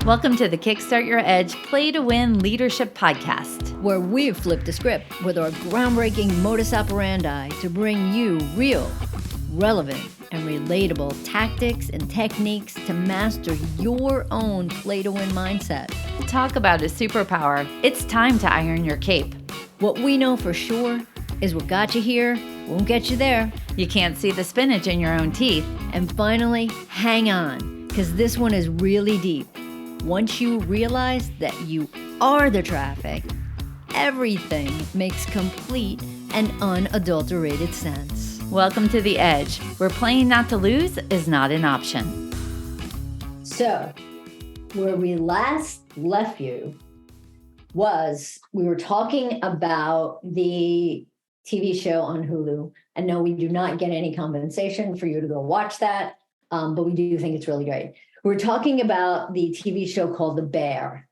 Welcome to the Kickstart Your Edge Play to Win Leadership Podcast, where we've flipped the script with our groundbreaking modus operandi to bring you real, relevant, and relatable tactics and techniques to master your own play to win mindset. Talk about a superpower. It's time to iron your cape. What we know for sure is what got you here won't get you there. You can't see the spinach in your own teeth. And finally, hang on, because this one is really deep. Once you realize that you are the traffic, everything makes complete and unadulterated sense. Welcome to The Edge, where playing not to lose is not an option. So, where we last left you was we were talking about the TV show on Hulu. And no, we do not get any compensation for you to go watch that, but we do think it's really great. We're talking about the TV show called The Bear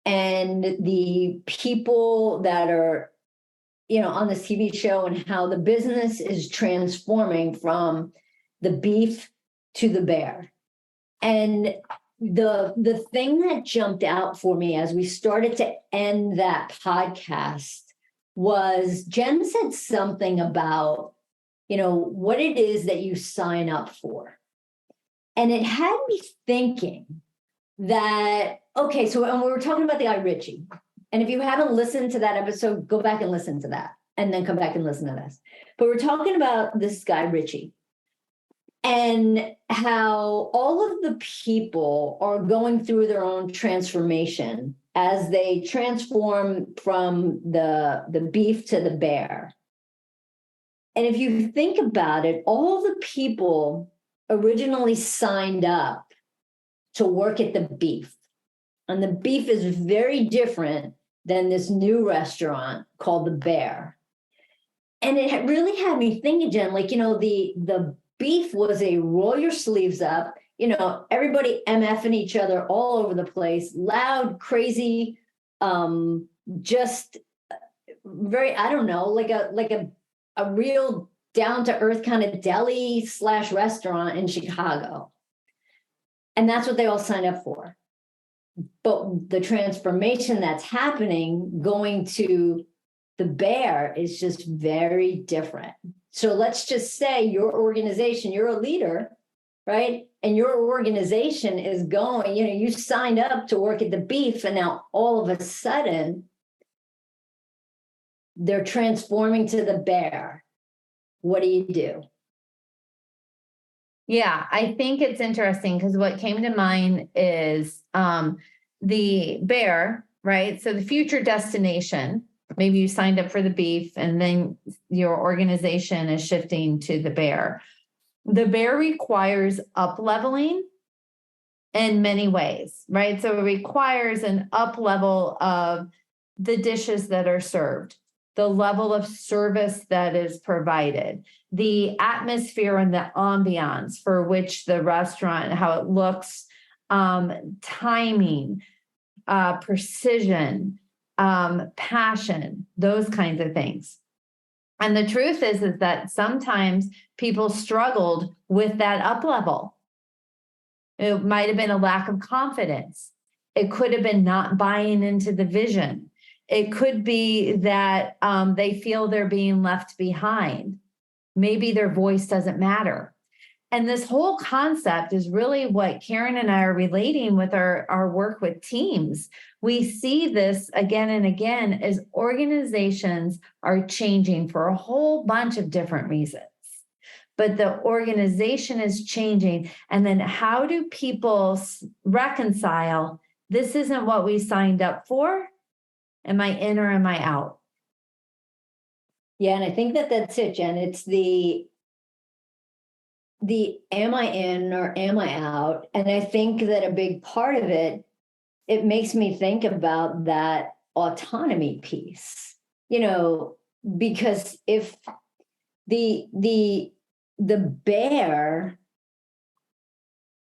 and the people that are, on this TV show and how the business is transforming from the beef to the bear. And the thing that jumped out for me as we started to end that podcast was Jen said something about, what it is that you sign up for. And it had me thinking that, okay, so when we were talking about the Guy Ritchie, and if you haven't listened to that episode, go back and listen to that, and then come back and listen to this. But we're talking about this Guy Ritchie and how all of the people are going through their own transformation as they transform from the beef to the bear. And if you think about it, all the people originally signed up to work at the beef. And the beef is very different than this new restaurant called the Bear. And it really had me thinking, Jen, the beef was a roll your sleeves up, everybody MFing each other all over the place, loud, crazy, just very, I don't know, like a real down to earth kind of deli / restaurant in Chicago. And that's what they all signed up for. But the transformation that's happening going to the Bear is just very different. So let's just say your organization, you're a leader, right? And your organization is going, you signed up to work at the beef, and now all of a sudden they're transforming to the Bear. What do you do? Yeah, I think it's interesting because what came to mind is the Bear, right? So the future destination, maybe you signed up for the beef and then your organization is shifting to the Bear. The Bear requires up-leveling in many ways, right? So it requires an up-level of the dishes that are served, the level of service that is provided, the atmosphere and the ambiance for which the restaurant, how it looks, timing, precision, passion, those kinds of things. And the truth is that sometimes people struggled with that up level. It might have been a lack of confidence. It could have been not buying into the vision. It could be that they feel they're being left behind. Maybe their voice doesn't matter. And this whole concept is really what Karen and I are relating with our work with teams. We see this again and again as organizations are changing for a whole bunch of different reasons. But the organization is changing. And then how do people reconcile, this isn't what we signed up for? Am I in or am I out? Yeah, and I think that's it, Jen. It's the am I in or am I out? And I think that a big part of it makes me think about that autonomy piece, because if the Bear,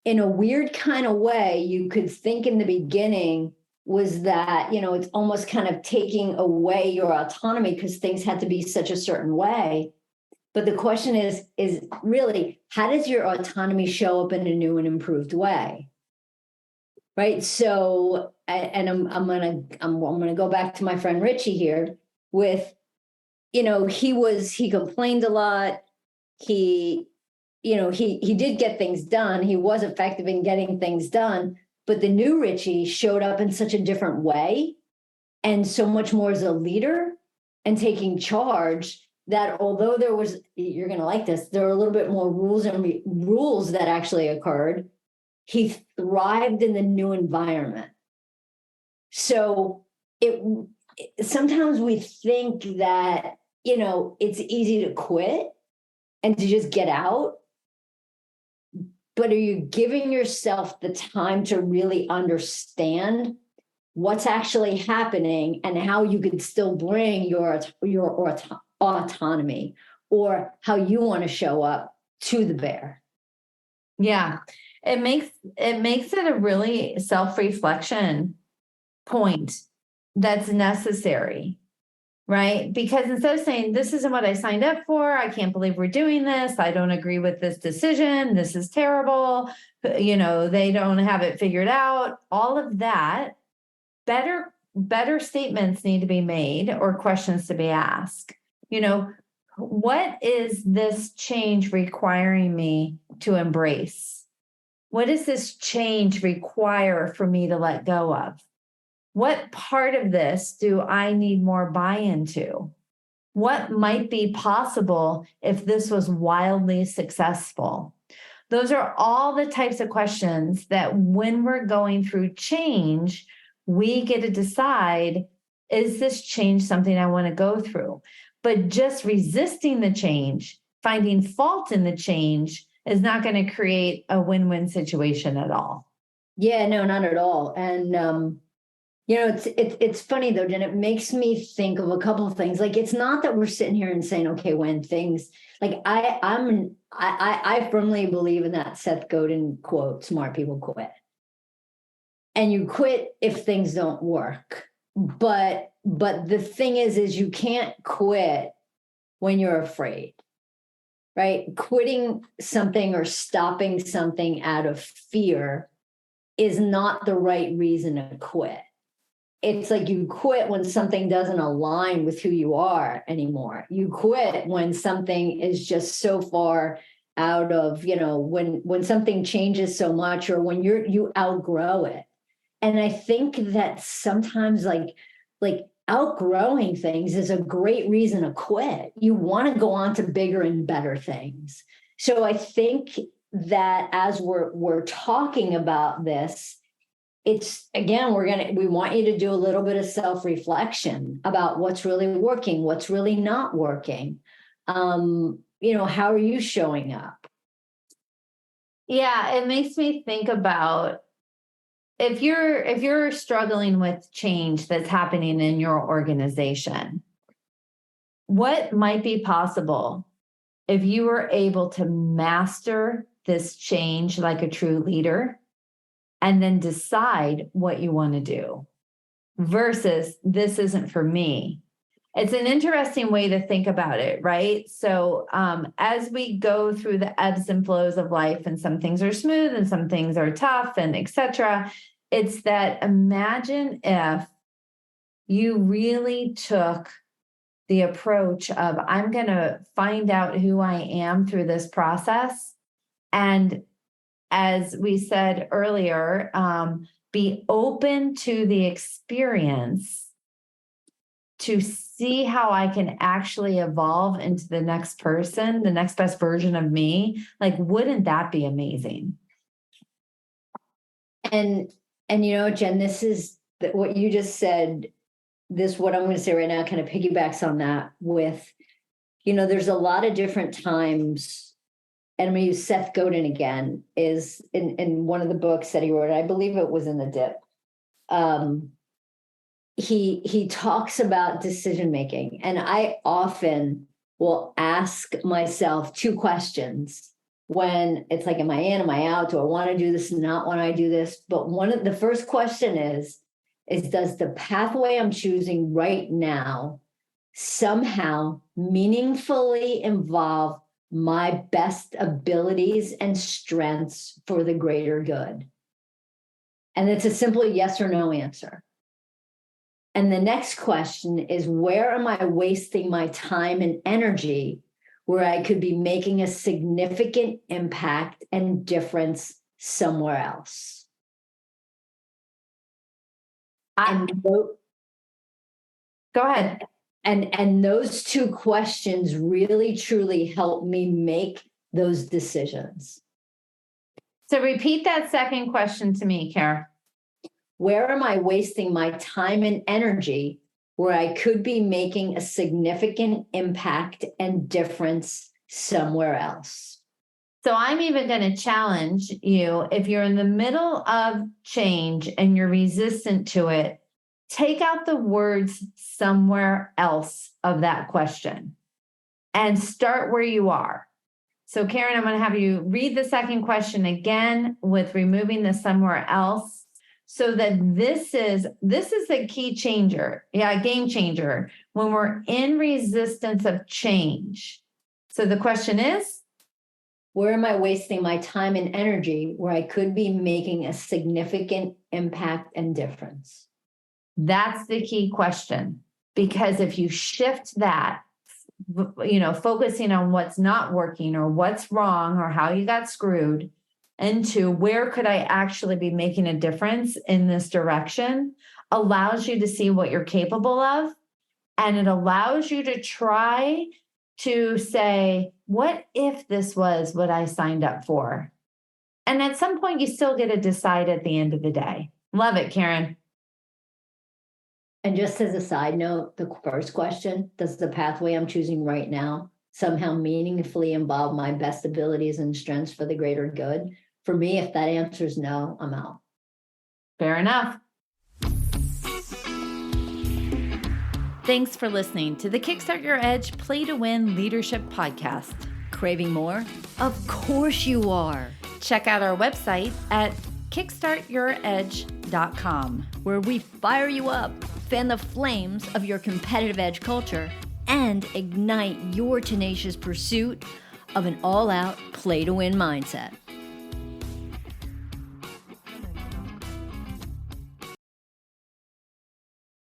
in a weird kind of way, you could think in the beginning was that, it's almost kind of taking away your autonomy because things had to be such a certain way. But the question is really, how does your autonomy show up in a new and improved way? right? So, and I'm gonna go back to my friend Richie here with, he complained a lot. He, he did get things done. He was effective in getting things done, but the new Richie showed up in such a different way and so much more as a leader and taking charge, that although you're going to like this, there are a little bit more rules that actually occurred. He thrived in the new environment. So sometimes we think that, it's easy to quit and to just get out. But are you giving yourself the time to really understand what's actually happening and how you can still bring your autonomy, or how you want to show up to the bear? Yeah. It makes it a really self-reflection point that's necessary, right? Because instead of saying, this isn't what I signed up for, I can't believe we're doing this, I don't agree with this decision, this is terrible, they don't have it figured out, all of that, better statements need to be made, or questions to be asked. What is this change requiring me to embrace? What does this change require for me to let go of? What part of this do I need more buy-in to? What might be possible if this was wildly successful? Those are all the types of questions that when we're going through change, we get to decide, is this change something I want to go through? But just resisting the change, finding fault in the change, is not going to create a win-win situation at all. Yeah, no, not at all. And, it's funny though, Jen, it makes me think of a couple of things. Like, it's not that we're sitting here and saying, okay, when things like I firmly believe in that Seth Godin quote, smart people quit. And you quit if things don't work. But the thing is you can't quit when you're afraid, right? Quitting something or stopping something out of fear is not the right reason to quit. It's like you quit when something doesn't align with who you are anymore. You quit when something is just so far out of, when something changes so much, or when you outgrow it. And I think that sometimes like outgrowing things is a great reason to quit. You want to go on to bigger and better things. So I think that as we're talking about this, it's, again, we want you to do a little bit of self-reflection about what's really working, what's really not working. How are you showing up? Yeah, it makes me think about, if you're struggling with change that's happening in your organization, what might be possible if you were able to master this change like a true leader, and then decide what you want to do versus this isn't for me? It's an interesting way to think about it, right? So as we go through the ebbs and flows of life, and some things are smooth and some things are tough, and etc., it's that, imagine if you really took the approach of, I'm going to find out who I am through this process. And as we said earlier, be open to the experience to see how I can actually evolve into the next person, the next best version of me. Like, wouldn't that be amazing? And Jen, this is what you just said. What I'm going to say right now kind of piggybacks on that with, there's a lot of different times, and I'm going to use Seth Godin again, is in one of the books that he wrote, I believe it was in the Dip. He talks about decision making, and I often will ask myself two questions when it's like, am I in, am I out? Do I want to do this, not want to do this? But the first question is does the pathway I'm choosing right now somehow meaningfully involve my best abilities and strengths for the greater good? And it's a simple yes or no answer. And the next question is, where am I wasting my time and energy where I could be making a significant impact and difference somewhere else? And Go ahead. And those two questions really truly help me make those decisions. So repeat that second question to me, Kara. Where am I wasting my time and energy where I could be making a significant impact and difference somewhere else? So I'm even going to challenge you, if you're in the middle of change and you're resistant to it, take out the words somewhere else of that question and start where you are. So Karen, I'm going to have you read the second question again with removing the somewhere else, so that this is the key changer. Yeah, game changer when we're in resistance of change. So the question is, where am I wasting my time and energy where I could be making a significant impact and difference? That's the key question. Because if you shift that, focusing on what's not working or what's wrong or how you got screwed, into where could I actually be making a difference in this direction, allows you to see what you're capable of. And it allows you to try to say, what if this was what I signed up for? And at some point, you still get to decide at the end of the day. Love it, Karen. And just as a side note, the first question, does the pathway I'm choosing right now somehow meaningfully involve my best abilities and strengths for the greater good? For me, if that answer is no, I'm out. Fair enough. Thanks for listening to the Kickstart Your Edge Play to Win Leadership Podcast. Craving more? Of course you are. Check out our website at kickstartyouredge.com, where we fire you up, fan the flames of your competitive edge culture, and ignite your tenacious pursuit of an all-out play to win mindset.